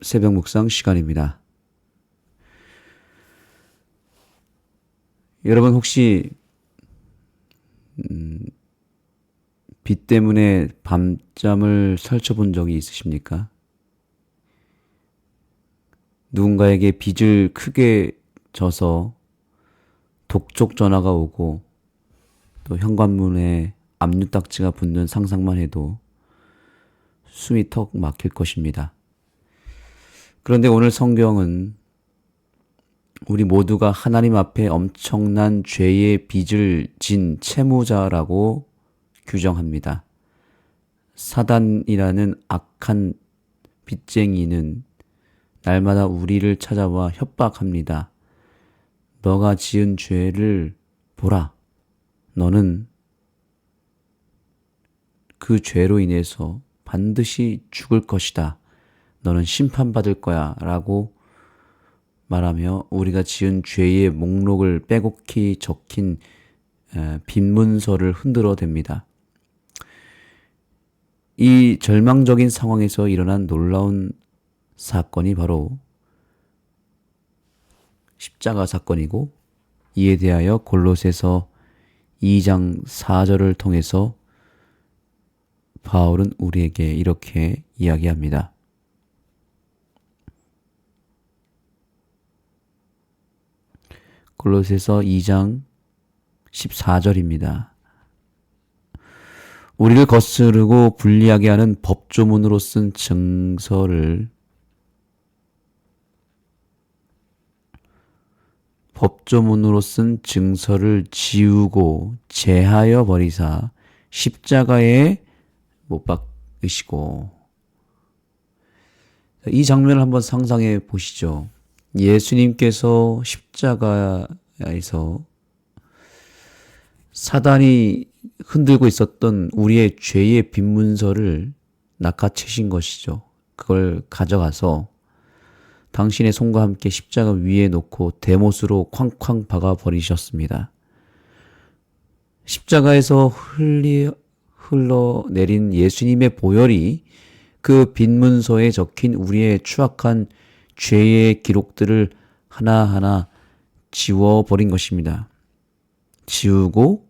새벽 묵상 시간입니다. 여러분 혹시 빚 때문에 밤잠을 설쳐본 적이 있으십니까? 누군가에게 빚을 크게 져서 독촉 전화가 오고 또 현관문에 압류딱지가 붙는 상상만 해도 숨이 턱 막힐 것입니다. 그런데 오늘 성경은 우리 모두가 하나님 앞에 엄청난 죄의 빚을 진 채무자라고 규정합니다. 사단이라는 악한 빚쟁이는 날마다 우리를 찾아와 협박합니다. 너가 지은 죄를 보라. 너는 그 죄로 인해서 반드시 죽을 것이다. 너는 심판받을 거야. 라고 말하며 우리가 지은 죄의 목록을 빼곡히 적힌 빈문서를 흔들어 댑니다. 이 절망적인 상황에서 일어난 놀라운 사건이 바로 십자가 사건이고, 이에 대하여 골로새서 2장 4절을 통해서 바울은 우리에게 이렇게 이야기합니다. 골로새서 2장 14절입니다. 우리를 거스르고 불리하게 하는 법조문으로 쓴 증서를 지우고 제하여 버리사 십자가에 못 박으시고. 이 장면을 한번 상상해 보시죠. 예수님께서 십자가에서 사단이 흔들고 있었던 우리의 죄의 빈문서를 낚아채신 것이죠. 그걸 가져가서 당신의 손과 함께 십자가 위에 놓고 대못으로 쾅쾅 박아 버리셨습니다. 십자가에서 흘러내린 예수님의 보혈이 그 빈문서에 적힌 우리의 추악한 죄의 기록들을 하나하나 지워버린 것입니다. 지우고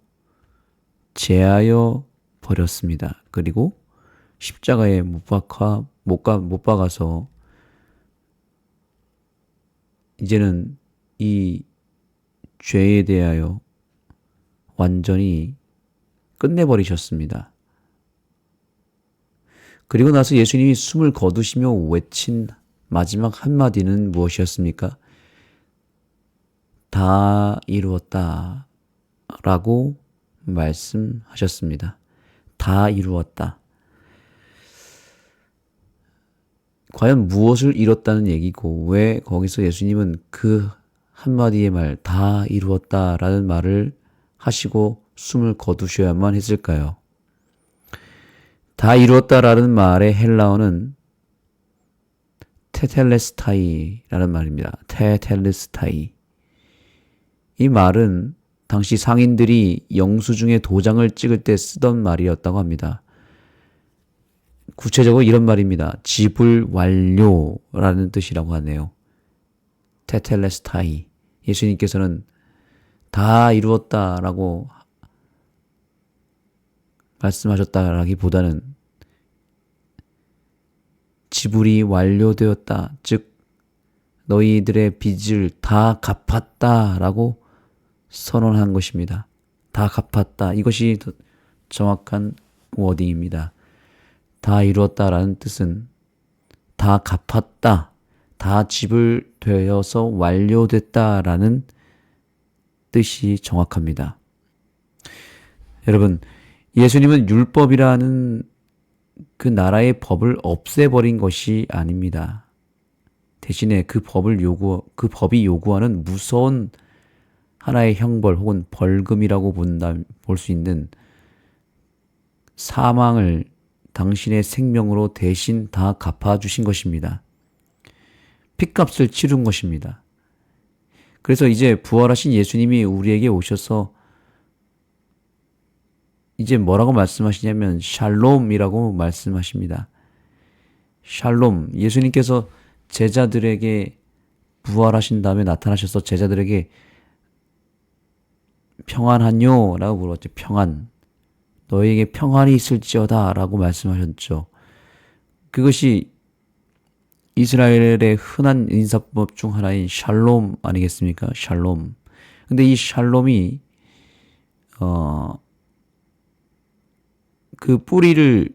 제하여 버렸습니다. 그리고 십자가에 못 박아서 이제는 이 죄에 대하여 완전히 끝내버리셨습니다. 그리고 나서 예수님이 숨을 거두시며 외친 마지막 한마디는 무엇이었습니까? 다 이루었다 라고 말씀하셨습니다. 다 이루었다. 과연 무엇을 이뤘다는 얘기고 왜 거기서 예수님은 그 한마디의 말, 다 이루었다라는 말을 하시고 숨을 거두셔야만 했을까요? 다 이루었다라는 말의 헬라어는 테텔레스타이라는 말입니다. 테텔레스타이. 이 말은 당시 상인들이 영수증에 도장을 찍을 때 쓰던 말이었다고 합니다. 구체적으로 이런 말입니다. 지불 완료라는 뜻이라고 하네요. 테텔레스타이. 예수님께서는 다 이루었다라고 말씀하셨다라기보다는 지불이 완료되었다. 즉 너희들의 빚을 다 갚았다라고 선언한 것입니다. 다 갚았다. 이것이 정확한 워딩입니다. 다 이루었다라는 뜻은 다 갚았다, 다 지불되어서 완료됐다라는 뜻이 정확합니다. 여러분, 예수님은 율법이라는 그 나라의 법을 없애버린 것이 아닙니다. 대신에 그 법이 요구하는 무서운 하나의 형벌 혹은 벌금이라고 볼 수 있는 사망을 당신의 생명으로 대신 다 갚아주신 것입니다. 핏값을 치른 것입니다. 그래서 이제 부활하신 예수님이 우리에게 오셔서 이제 뭐라고 말씀하시냐면 샬롬이라고 말씀하십니다. 샬롬, 예수님께서 제자들에게 부활하신 다음에 나타나셔서 제자들에게 평안하뇨? 라고 물었죠. 평안. 너에게 평안이 있을지어다 라고 말씀하셨죠. 그것이 이스라엘의 흔한 인사법 중 하나인 샬롬 아니겠습니까? 샬롬. 근데 이 샬롬이 그 뿌리를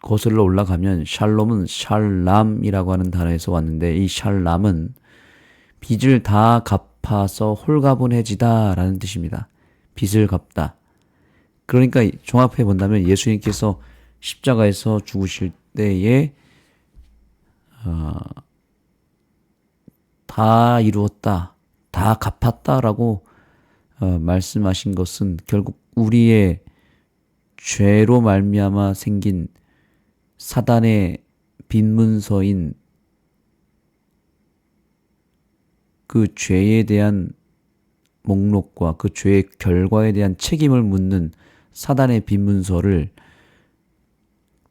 거슬러 올라가면 샬롬은 샬람이라고 하는 단어에서 왔는데 이 샬람은 빚을 다 갚아서 홀가분해지다 라는 뜻입니다. 빚을 갚다. 그러니까 종합해 본다면 예수님께서 십자가에서 죽으실 때에 다 이루었다, 다 갚았다라고 말씀하신 것은 결국 우리의 죄로 말미암아 생긴 사단의 빈문서인 그 죄에 대한 목록과 그 죄의 결과에 대한 책임을 묻는 사단의 빈문서를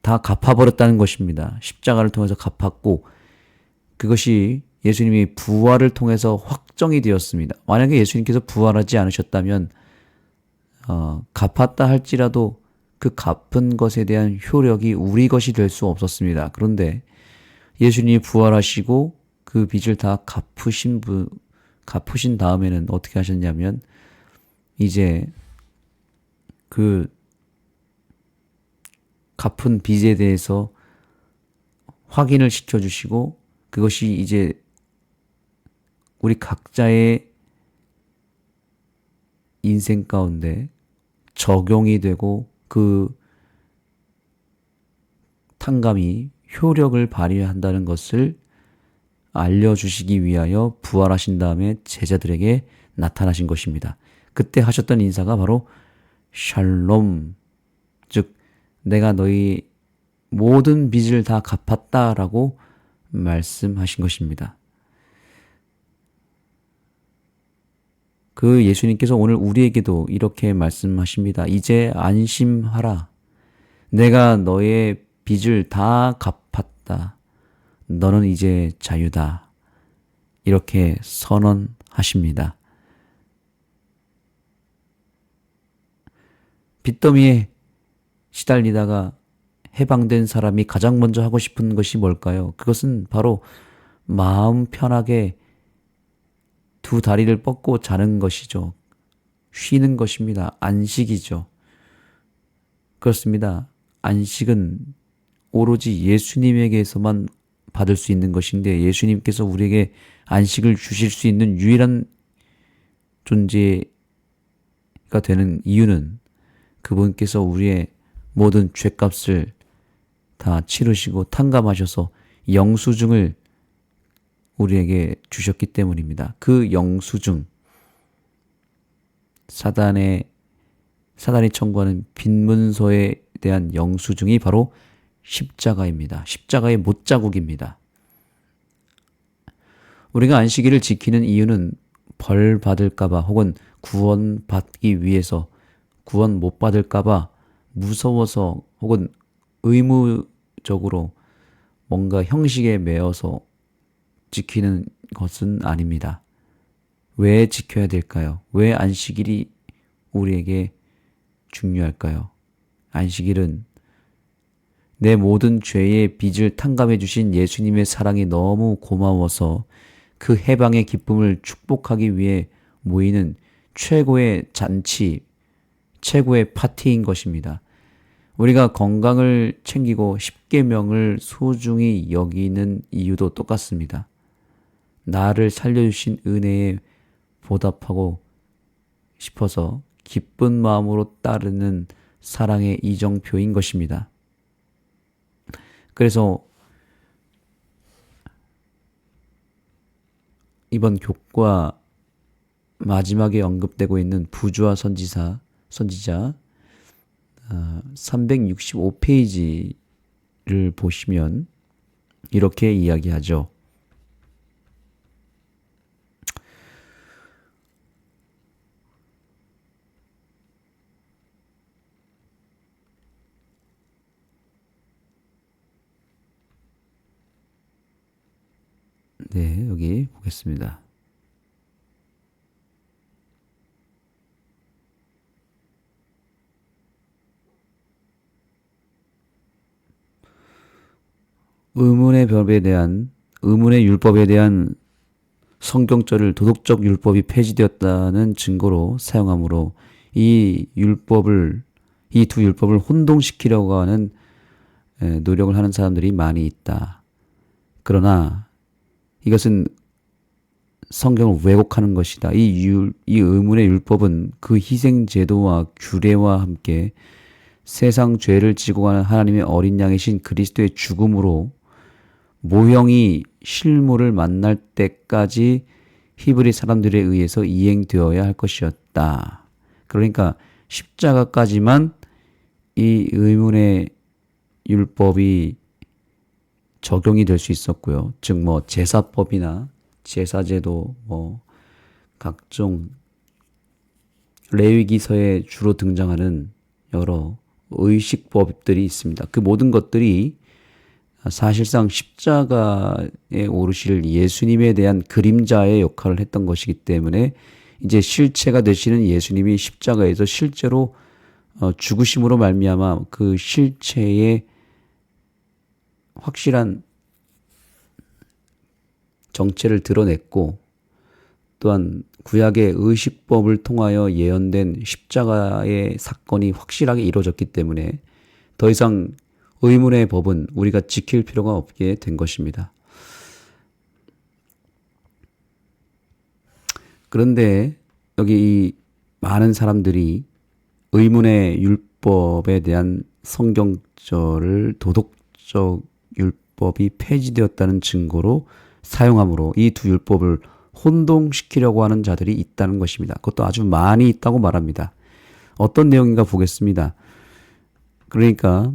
다 갚아버렸다는 것입니다. 십자가를 통해서 갚았고 그것이 예수님이 부활을 통해서 확정이 되었습니다. 만약에 예수님께서 부활하지 않으셨다면 갚았다 할지라도 그 갚은 것에 대한 효력이 우리 것이 될 수 없었습니다. 그런데 예수님이 부활하시고 그 빚을 다 갚으신 다음에는 어떻게 하셨냐면 이제 그 갚은 빚에 대해서 확인을 시켜주시고 그것이 이제 우리 각자의 인생 가운데 적용이 되고 그 탕감이 효력을 발휘한다는 것을 알려주시기 위하여 부활하신 다음에 제자들에게 나타나신 것입니다. 그때 하셨던 인사가 바로 샬롬, 즉 내가 너희 모든 빚을 다 갚았다라고 말씀하신 것입니다. 그 예수님께서 오늘 우리에게도 이렇게 말씀하십니다. 이제 안심하라. 내가 너의 빚을 다 갚았다. 너는 이제 자유다. 이렇게 선언하십니다. 빚더미에 시달리다가 해방된 사람이 가장 먼저 하고 싶은 것이 뭘까요? 그것은 바로 마음 편하게 두 다리를 뻗고 자는 것이죠. 쉬는 것입니다. 안식이죠. 그렇습니다. 안식은 오로지 예수님에게서만 받을 수 있는 것인데 예수님께서 우리에게 안식을 주실 수 있는 유일한 존재가 되는 이유는 그분께서 우리의 모든 죄값을 다 치르시고 탕감하셔서 영수증을 우리에게 주셨기 때문입니다. 그 영수증, 사단이 청구하는 빈문서에 대한 영수증이 바로 십자가입니다. 십자가의 못자국입니다. 우리가 안식일을 지키는 이유는 벌 받을까봐 혹은 구원받기 위해서 구원 못 받을까봐 무서워서 혹은 의무적으로 뭔가 형식에 매여서 지키는 것은 아닙니다. 왜 지켜야 될까요? 왜 안식일이 우리에게 중요할까요? 안식일은 내 모든 죄의 빚을 탕감해 주신 예수님의 사랑이 너무 고마워서 그 해방의 기쁨을 축복하기 위해 모이는 최고의 잔치, 최고의 파티인 것입니다. 우리가 건강을 챙기고 십계명을 소중히 여기는 이유도 똑같습니다. 나를 살려주신 은혜에 보답하고 싶어서 기쁜 마음으로 따르는 사랑의 이정표인 것입니다. 그래서 이번 교과 마지막에 언급되고 있는 부조와 선지자 365페이지를 보시면 이렇게 이야기하죠. 네, 여기 보겠습니다. 의문의 율법에 대한 성경절을 도덕적 율법이 폐지되었다는 증거로 사용하므로 이 두 율법을 혼동시키려고 하는 노력을 하는 사람들이 많이 있다. 그러나 이것은 성경을 왜곡하는 것이다. 이 의문의 율법은 그 희생 제도와 규례와 함께 세상 죄를 지고 가는 하나님의 어린 양이신 그리스도의 죽음으로 모형이 실물을 만날 때까지 히브리 사람들에 의해서 이행되어야 할 것이었다. 그러니까 십자가까지만 이 의문의 율법이 적용이 될 수 있었고요. 즉 뭐 제사법이나 제사제도 뭐 각종 레위기서에 주로 등장하는 여러 의식법들이 있습니다. 그 모든 것들이 사실상 십자가에 오르실 예수님에 대한 그림자의 역할을 했던 것이기 때문에 이제 실체가 되시는 예수님이 십자가에서 실제로 죽으심으로 말미암아 그 실체의 확실한 정체를 드러냈고, 또한 구약의 의식법을 통하여 예언된 십자가의 사건이 확실하게 이루어졌기 때문에 더 이상 의문의 법은 우리가 지킬 필요가 없게 된 것입니다. 그런데 여기 이 많은 사람들이 의문의 율법에 대한 성경절을 도덕적 율법이 폐지되었다는 증거로 사용함으로 이 두 율법을 혼동시키려고 하는 자들이 있다는 것입니다. 그것도 아주 많이 있다고 말합니다. 어떤 내용인가 보겠습니다. 그러니까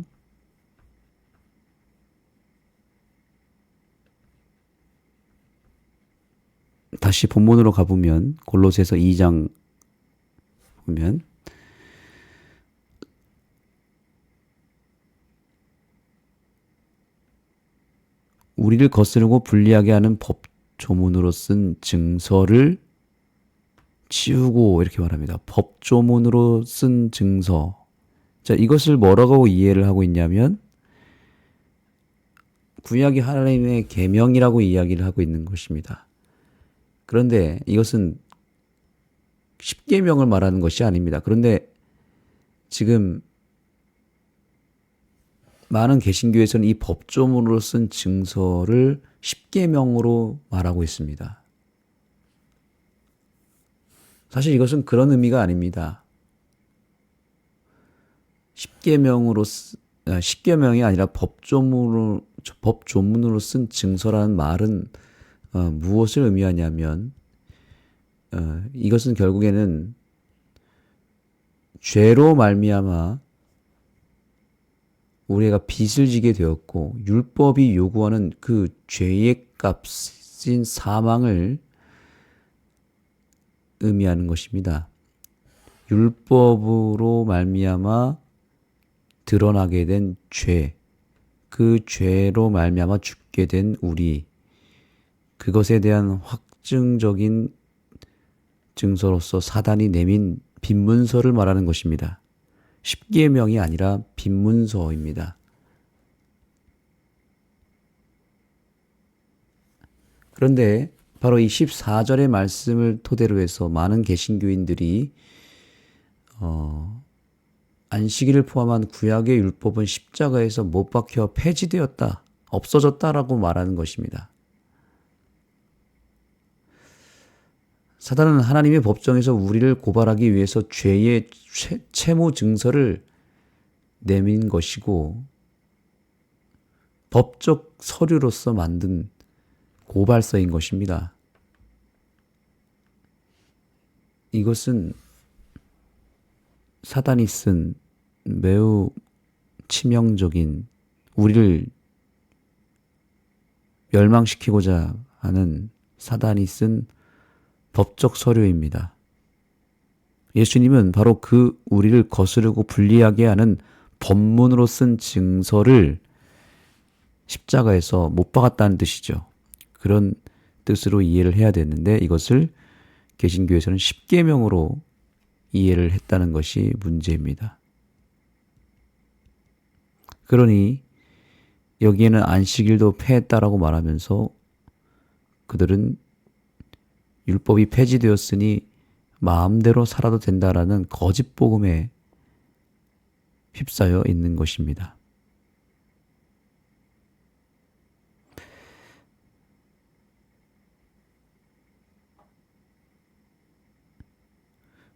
다시 본문으로 가보면 골로새서 2장 보면 우리를 거스르고 불리하게 하는 법조문으로 쓴 증서를 치우고 이렇게 말합니다. 법조문으로 쓴 증서. 자, 이것을 뭐라고 이해를 하고 있냐면 구약이 하나님의 계명이라고 이야기를 하고 있는 것입니다. 그런데 이것은 십계명을 말하는 것이 아닙니다. 그런데 지금 많은 개신교에서는 이 법조문으로 쓴 증서를 십계명으로 말하고 있습니다. 사실 이것은 그런 의미가 아닙니다. 십계명이 아니라 법조문으로 쓴 증서라는 말은 무엇을 의미하냐면 이것은 결국에는 죄로 말미암아 우리가 빚을 지게 되었고 율법이 요구하는 그 죄의 값인 사망을 의미하는 것입니다. 율법으로 말미암아 드러나게 된 죄, 그 죄로 말미암아 죽게 된 우리, 그것에 대한 확증적인 증서로서 사단이 내민 빈문서를 말하는 것입니다. 십계명이 아니라 빈문서입니다. 그런데 바로 이 14절의 말씀을 토대로 해서 많은 개신교인들이 안식일을 포함한 구약의 율법은 십자가에서 못 박혀 폐지되었다, 없어졌다라고 말하는 것입니다. 사단은 하나님의 법정에서 우리를 고발하기 위해서 죄의 채무 증서를 내민 것이고 법적 서류로서 만든 고발서인 것입니다. 이것은 사단이 쓴 매우 치명적인, 우리를 멸망시키고자 하는 사단이 쓴 법적 서류입니다. 예수님은 바로 그 우리를 거스르고 불리하게 하는 법문으로 쓴 증서를 십자가에서 못 박았다는 뜻이죠. 그런 뜻으로 이해를 해야 되는데 이것을 개신교에서는 십계명으로 이해를 했다는 것이 문제입니다. 그러니 여기에는 안식일도 폐했다라고 말하면서 그들은 율법이 폐지되었으니 마음대로 살아도 된다라는 거짓 복음에 휩싸여 있는 것입니다.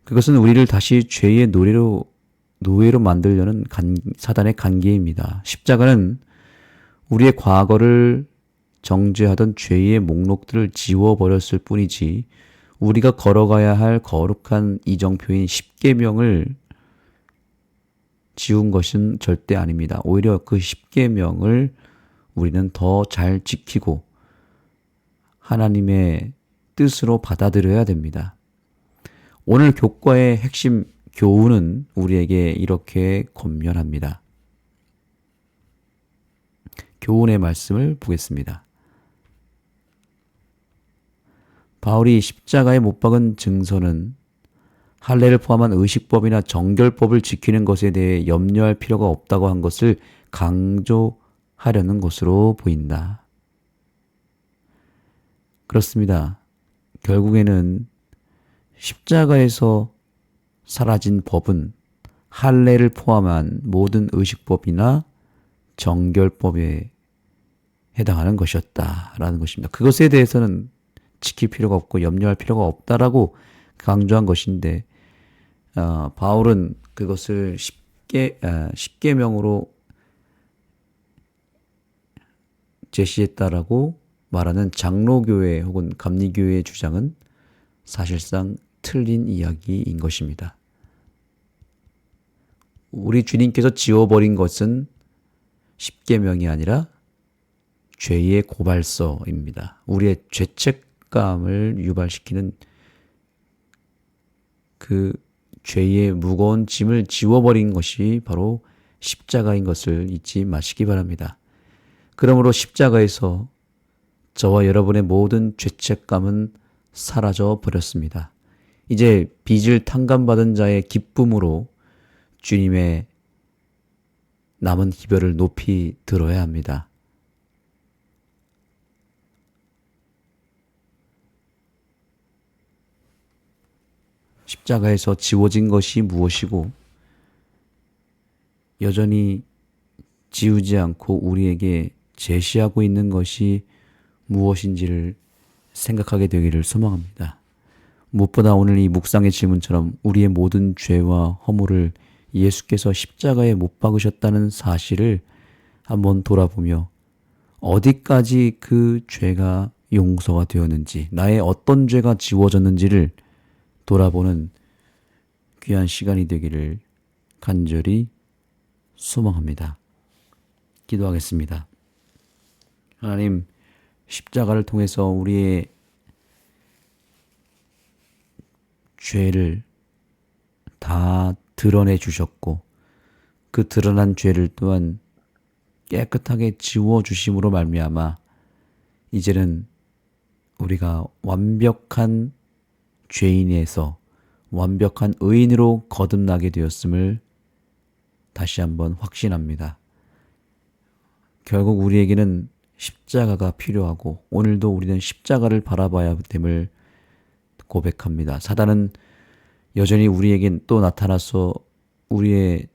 그것은 우리를 다시 죄의 노예로 만들려는 사단의 간계입니다. 십자가는 우리의 과거를 정죄하던 죄의 목록들을 지워버렸을 뿐이지 우리가 걸어가야 할 거룩한 이정표인 십계명을 지운 것은 절대 아닙니다. 오히려 그 십계명을 우리는 더 잘 지키고 하나님의 뜻으로 받아들여야 됩니다. 오늘 교과의 핵심 교훈은 우리에게 이렇게 권면합니다. 교훈의 말씀을 보겠습니다. 바울이 십자가에 못 박은 증서는 할례를 포함한 의식법이나 정결법을 지키는 것에 대해 염려할 필요가 없다고 한 것을 강조하려는 것으로 보인다. 그렇습니다. 결국에는 십자가에서 사라진 법은 할례를 포함한 모든 의식법이나 정결법에 해당하는 것이었다라는 것입니다. 그것에 대해서는 지킬 필요가 없고 염려할 필요가 없다라고 강조한 것인데 바울은 그것을 십계명으로 제시했다라고 말하는 장로교회 혹은 감리교회의 주장은 사실상 틀린 이야기인 것입니다. 우리 주님께서 지워버린 것은 십계명이 아니라 죄의 고발서입니다. 우리의 죄책감을 유발시키는 그 죄의 무거운 짐을 지워버린 것이 바로 십자가인 것을 잊지 마시기 바랍니다. 그러므로 십자가에서 저와 여러분의 모든 죄책감은 사라져 버렸습니다. 이제 빚을 탕감받은 자의 기쁨으로 주님의 남은 기별을 높이 들어야 합니다. 십자가에서 지워진 것이 무엇이고 여전히 지우지 않고 우리에게 제시하고 있는 것이 무엇인지를 생각하게 되기를 소망합니다. 무엇보다 오늘 이 묵상의 질문처럼 우리의 모든 죄와 허물을 예수께서 십자가에 못 박으셨다는 사실을 한번 돌아보며 어디까지 그 죄가 용서가 되었는지, 나의 어떤 죄가 지워졌는지를 돌아보는 귀한 시간이 되기를 간절히 소망합니다. 기도하겠습니다. 하나님, 십자가를 통해서 우리의 죄를 다 드러내 주셨고 그 드러난 죄를 또한 깨끗하게 지워 주심으로 말미암아 이제는 우리가 완벽한 죄인에서 완벽한 의인으로 거듭나게 되었음을 다시 한번 확신합니다. 결국 우리에게는 십자가가 필요하고 오늘도 우리는 십자가를 바라봐야 됨을 고백합니다. 사단은 여전히 우리에게 또 나타나서 우리의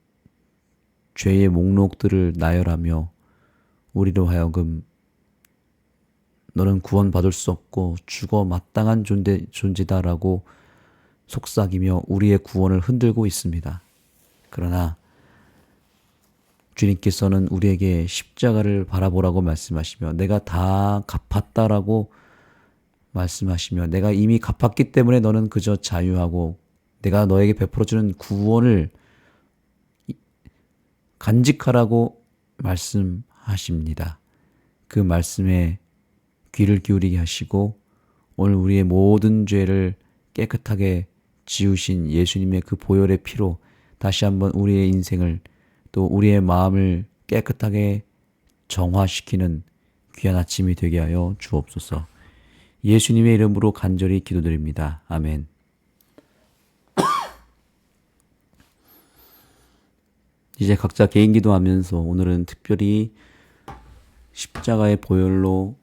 죄의 목록들을 나열하며 우리로 하여금 너는 구원받을 수 없고 죽어 마땅한 존재다라고 속삭이며 우리의 구원을 흔들고 있습니다. 그러나 주님께서는 우리에게 십자가를 바라보라고 말씀하시며 내가 다 갚았다라고 말씀하시며 내가 이미 갚았기 때문에 너는 그저 자유하고 내가 너에게 베풀어주는 구원을 간직하라고 말씀하십니다. 그 말씀에 귀를 기울이게 하시고 오늘 우리의 모든 죄를 깨끗하게 지우신 예수님의 그 보혈의 피로 다시 한번 우리의 인생을 또 우리의 마음을 깨끗하게 정화시키는 귀한 아침이 되게 하여 주옵소서. 예수님의 이름으로 간절히 기도드립니다. 아멘. 이제 각자 개인 기도하면서 오늘은 특별히 십자가의 보혈로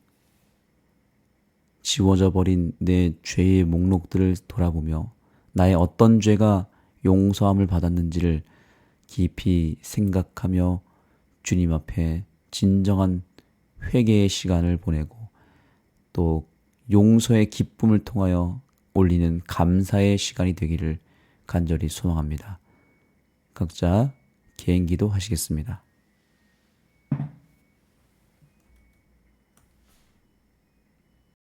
지워져 버린 내 죄의 목록들을 돌아보며 나의 어떤 죄가 용서함을 받았는지를 깊이 생각하며 주님 앞에 진정한 회개의 시간을 보내고 또 용서의 기쁨을 통하여 올리는 감사의 시간이 되기를 간절히 소망합니다. 각자 개인 기도 하시겠습니다.